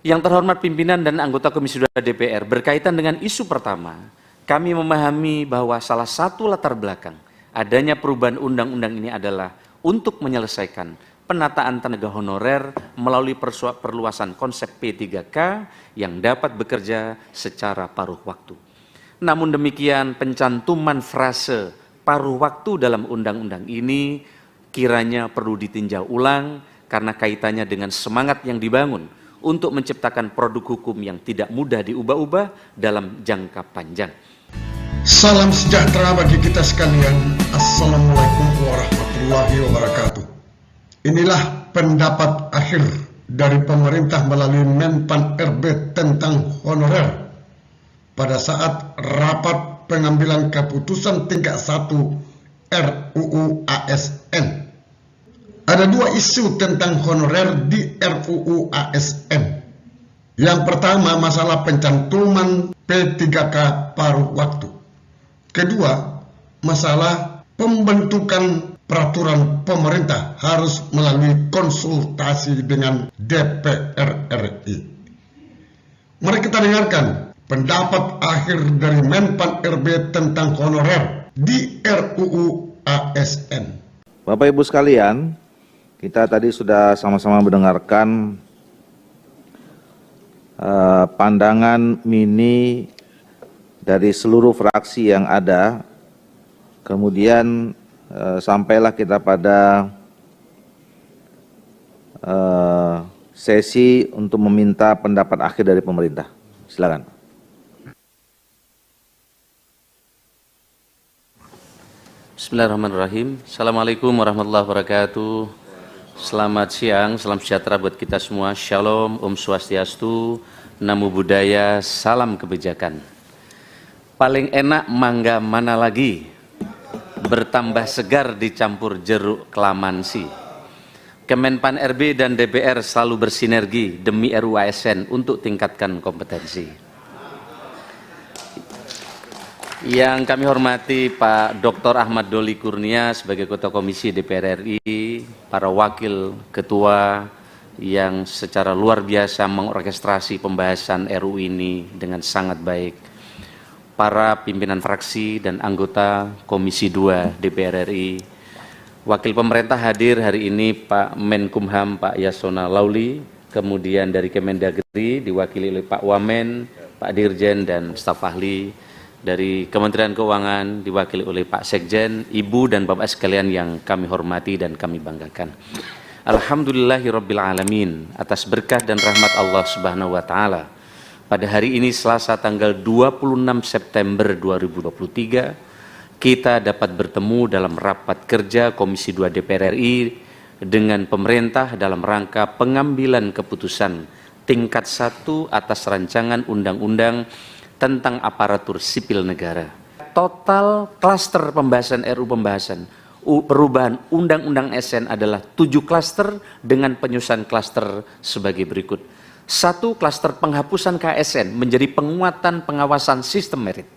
Yang terhormat pimpinan dan anggota Komisi 2 DPR, berkaitan dengan isu pertama, kami memahami bahwa salah satu latar belakang adanya perubahan undang-undang ini adalah untuk menyelesaikan penataan tenaga honorer melalui perluasan konsep P3K yang dapat bekerja secara paruh waktu. Namun demikian, pencantuman frase paruh waktu dalam undang-undang ini kiranya perlu ditinjau ulang karena kaitannya dengan semangat yang dibangun untuk menciptakan produk hukum yang tidak mudah diubah-ubah dalam jangka panjang. Salam sejahtera bagi kita sekalian. Assalamualaikum warahmatullahi wabarakatuh. Inilah pendapat akhir dari pemerintah melalui Menpan RB tentang honorer pada saat rapat pengambilan keputusan tingkat 1 RUU ASN. Ada dua isu tentang honorer di RUU ASN. Yang pertama, masalah pencantuman P3K paruh waktu. Kedua, masalah pembentukan peraturan pemerintah harus melalui konsultasi dengan DPR RI. Mari kita dengarkan pendapat akhir dari Menpan RB tentang honorer di RUU ASN. Bapak Ibu sekalian, kita tadi sudah sama-sama mendengarkan pandangan mini dari seluruh fraksi yang ada. Kemudian sampailah kita pada sesi untuk meminta pendapat akhir dari pemerintah. Silakan. Bismillahirrahmanirrahim. Assalamualaikum warahmatullahi wabarakatuh. Selamat siang, salam sejahtera buat kita semua. Shalom, Om Swastiastu, Namo Buddhaya, salam kebijakan. Paling enak mangga mana lagi, bertambah segar dicampur jeruk kelamansi. Kemenpan RB dan DPR selalu bersinergi demi RUU ASN untuk tingkatkan kompetensi. Yang kami hormati Pak Dr. Ahmad Doli Kurnia sebagai Ketua Komisi DPR RI, para wakil ketua yang secara luar biasa mengorkestrasi pembahasan RUU ini dengan sangat baik, para pimpinan fraksi dan anggota Komisi 2 DPR RI, wakil pemerintah hadir hari ini Pak Menkumham Pak Yasona Lauli, kemudian dari Kemendagri diwakili oleh Pak Wamen, Pak Dirjen dan staf ahli, dari Kementerian Keuangan diwakili oleh Pak Sekjen, Ibu dan Bapak sekalian yang kami hormati dan kami banggakan. Alhamdulillahirrabbilalamin atas berkah dan rahmat Allah Subhanahu wa Ta'ala. Pada hari ini Selasa tanggal 26 September 2023, kita dapat bertemu dalam rapat kerja Komisi 2 DPR RI dengan pemerintah dalam rangka pengambilan keputusan tingkat 1 atas rancangan undang-undang tentang aparatur sipil negara. Total klaster pembahasan perubahan Undang-Undang ASN adalah 7 klaster dengan penyusunan klaster sebagai berikut. 1. Klaster penghapusan KSN menjadi penguatan pengawasan sistem merit.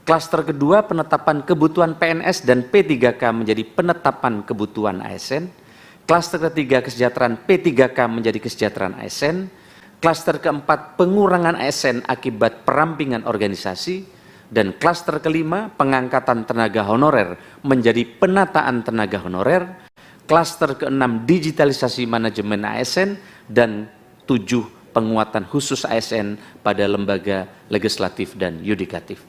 Klaster kedua, penetapan kebutuhan PNS dan P3K menjadi penetapan kebutuhan ASN. Klaster ketiga, kesejahteraan P3K menjadi kesejahteraan ASN. Klaster keempat, pengurangan ASN akibat perampingan organisasi. Dan klaster kelima, pengangkatan tenaga honorer menjadi penataan tenaga honorer. Klaster keenam, digitalisasi manajemen ASN. Dan 7, penguatan khusus ASN pada lembaga legislatif dan yudikatif.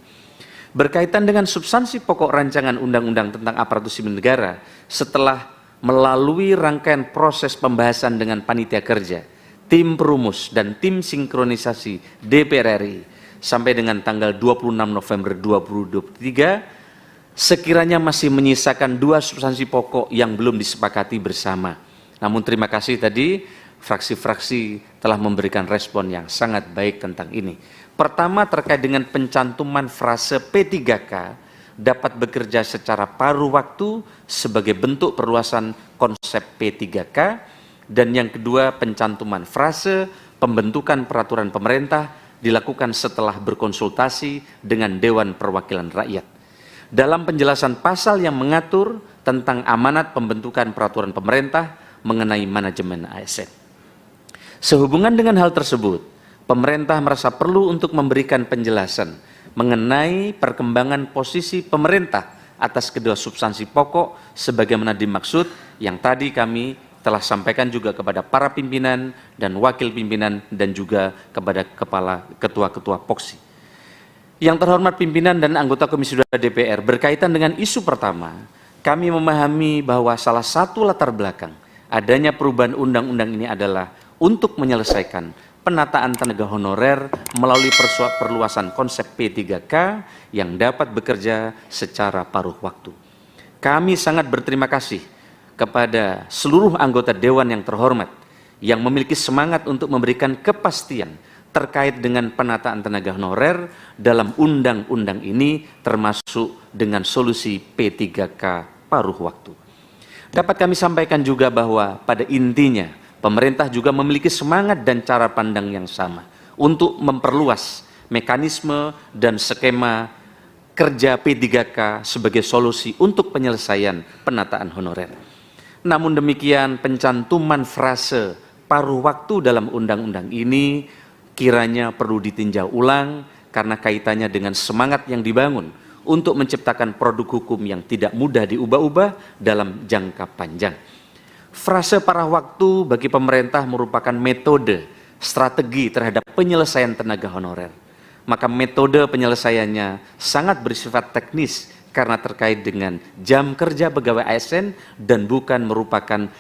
Berkaitan dengan substansi pokok rancangan undang-undang tentang aparatur sipil negara, setelah melalui rangkaian proses pembahasan dengan panitia kerja, tim perumus dan tim sinkronisasi DPR RI sampai dengan tanggal 26 November 2023, sekiranya masih menyisakan 2 substansi pokok yang belum disepakati bersama. Namun terima kasih tadi fraksi-fraksi telah memberikan respon yang sangat baik tentang ini. Pertama, terkait dengan pencantuman frase P3K dapat bekerja secara paruh waktu sebagai bentuk perluasan konsep P3K. Dan yang kedua, pencantuman frase pembentukan peraturan pemerintah dilakukan setelah berkonsultasi dengan Dewan Perwakilan Rakyat. Dalam penjelasan pasal yang mengatur tentang amanat pembentukan peraturan pemerintah mengenai manajemen ASN. Sehubungan dengan hal tersebut, pemerintah merasa perlu untuk memberikan penjelasan mengenai perkembangan posisi pemerintah atas kedua substansi pokok sebagaimana dimaksud yang tadi kami telah sampaikan juga kepada para pimpinan dan wakil pimpinan dan juga kepada ketua-ketua Poksi. Yang terhormat pimpinan dan anggota Komisi 2 DPR, berkaitan dengan isu pertama, kami memahami bahwa salah satu latar belakang adanya perubahan undang-undang ini adalah untuk menyelesaikan penataan tenaga honorer melalui perluasan konsep P3K yang dapat bekerja secara paruh waktu. Kami sangat berterima kasih kepada seluruh anggota Dewan yang terhormat yang memiliki semangat untuk memberikan kepastian terkait dengan penataan tenaga honorer dalam undang-undang ini, termasuk dengan solusi P3K paruh waktu. Dapat kami sampaikan juga bahwa pada intinya pemerintah juga memiliki semangat dan cara pandang yang sama untuk memperluas mekanisme dan skema kerja P3K sebagai solusi untuk penyelesaian penataan honorer. Namun demikian, pencantuman frase paruh waktu dalam undang-undang ini kiranya perlu ditinjau ulang karena kaitannya dengan semangat yang dibangun untuk menciptakan produk hukum yang tidak mudah diubah-ubah dalam jangka panjang. Frase paruh waktu bagi pemerintah merupakan metode strategi terhadap penyelesaian tenaga honorer. Maka metode penyelesaiannya sangat bersifat teknis karena terkait dengan jam kerja pegawai ASN dan bukan merupakan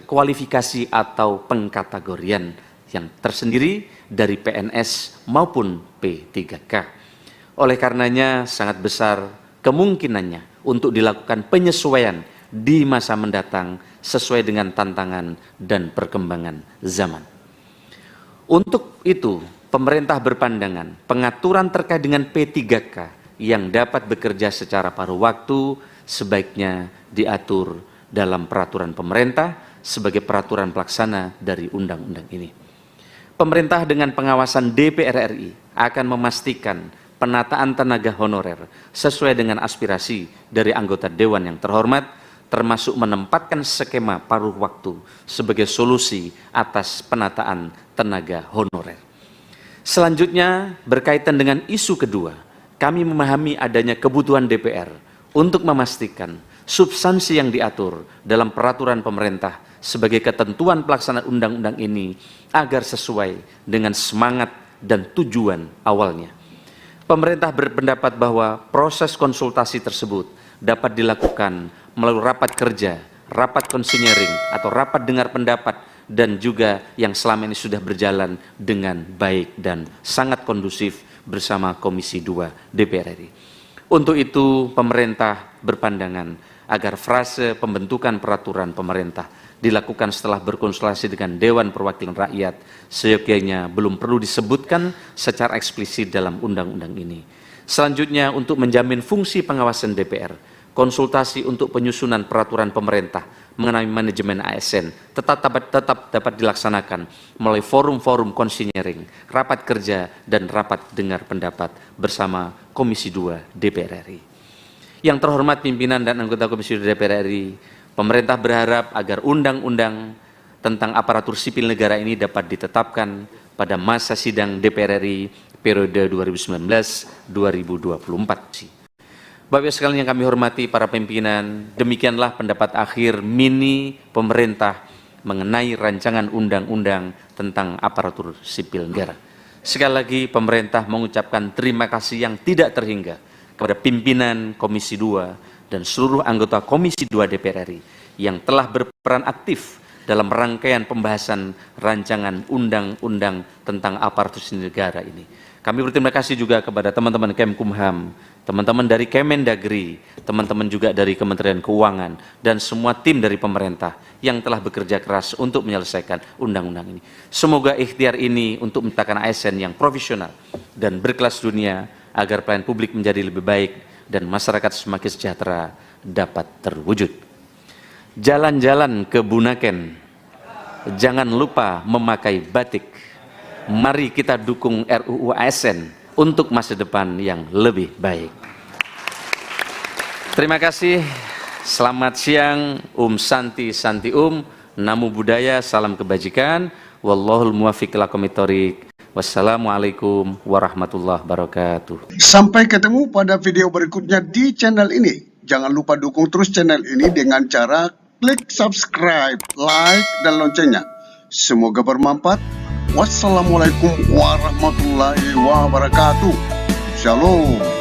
kualifikasi atau pengkategorian yang tersendiri dari PNS maupun P3K. Oleh karenanya sangat besar kemungkinannya untuk dilakukan penyesuaian di masa mendatang sesuai dengan tantangan dan perkembangan zaman. Untuk itu, pemerintah berpandangan pengaturan terkait dengan P3K yang dapat bekerja secara paruh waktu sebaiknya diatur dalam peraturan pemerintah sebagai peraturan pelaksana dari undang-undang ini. Pemerintah dengan pengawasan DPR RI akan memastikan penataan tenaga honorer sesuai dengan aspirasi dari anggota Dewan yang terhormat, termasuk menempatkan skema paruh waktu sebagai solusi atas penataan tenaga honorer. Selanjutnya, berkaitan dengan isu kedua, kami memahami adanya kebutuhan DPR untuk memastikan substansi yang diatur dalam peraturan pemerintah sebagai ketentuan pelaksanaan undang-undang ini agar sesuai dengan semangat dan tujuan awalnya. Pemerintah berpendapat bahwa proses konsultasi tersebut dapat dilakukan melalui rapat kerja, rapat konsinyering atau rapat dengar pendapat, dan juga yang selama ini sudah berjalan dengan baik dan sangat kondusif bersama Komisi 2 DPR RI. Untuk itu, pemerintah berpandangan agar frase pembentukan peraturan pemerintah dilakukan setelah berkonsultasi dengan Dewan Perwakilan Rakyat seyogyanya belum perlu disebutkan secara eksplisit dalam undang-undang ini. Selanjutnya, untuk menjamin fungsi pengawasan DPR, konsultasi untuk penyusunan peraturan pemerintah mengenai manajemen ASN tetap dapat dilaksanakan melalui forum-forum konsinyering, rapat kerja, dan rapat dengar pendapat bersama Komisi 2 DPR RI. Yang terhormat pimpinan dan anggota Komisi 2 DPR RI, pemerintah berharap agar undang-undang tentang aparatur sipil negara ini dapat ditetapkan pada masa sidang DPR RI periode 2019-2024. Bapak Ibu sekalian yang kami hormati para pimpinan, demikianlah pendapat akhir mini pemerintah mengenai rancangan undang-undang tentang aparatur sipil negara. Sekali lagi pemerintah mengucapkan terima kasih yang tidak terhingga kepada pimpinan Komisi 2 dan seluruh anggota Komisi 2 DPR RI yang telah berperan aktif dalam rangkaian pembahasan rancangan undang-undang tentang aparatur sipil negara ini. Kami berterima kasih juga kepada teman-teman Kemkumham, teman-teman dari Kemendagri, teman-teman juga dari Kementerian Keuangan, dan semua tim dari pemerintah yang telah bekerja keras untuk menyelesaikan undang-undang ini. Semoga ikhtiar ini untuk menciptakan ASN yang profesional dan berkelas dunia agar pelayanan publik menjadi lebih baik dan masyarakat semakin sejahtera dapat terwujud. Jalan-jalan ke Bunaken, jangan lupa memakai batik. Mari kita dukung RUU ASN untuk masa depan yang lebih baik. Terima kasih. Selamat siang. Santi Santi Namo Buddhaya, salam kebajikan. Wallahul muwaffiq ila aqwamit thoriq. Wassalamualaikum warahmatullahi wabarakatuh. Sampai ketemu pada video berikutnya di channel ini. Jangan lupa dukung terus channel ini dengan cara klik subscribe, like, dan loncengnya. Semoga bermanfaat. Wassalamualaikum warahmatullahi wabarakatuh. Shalom.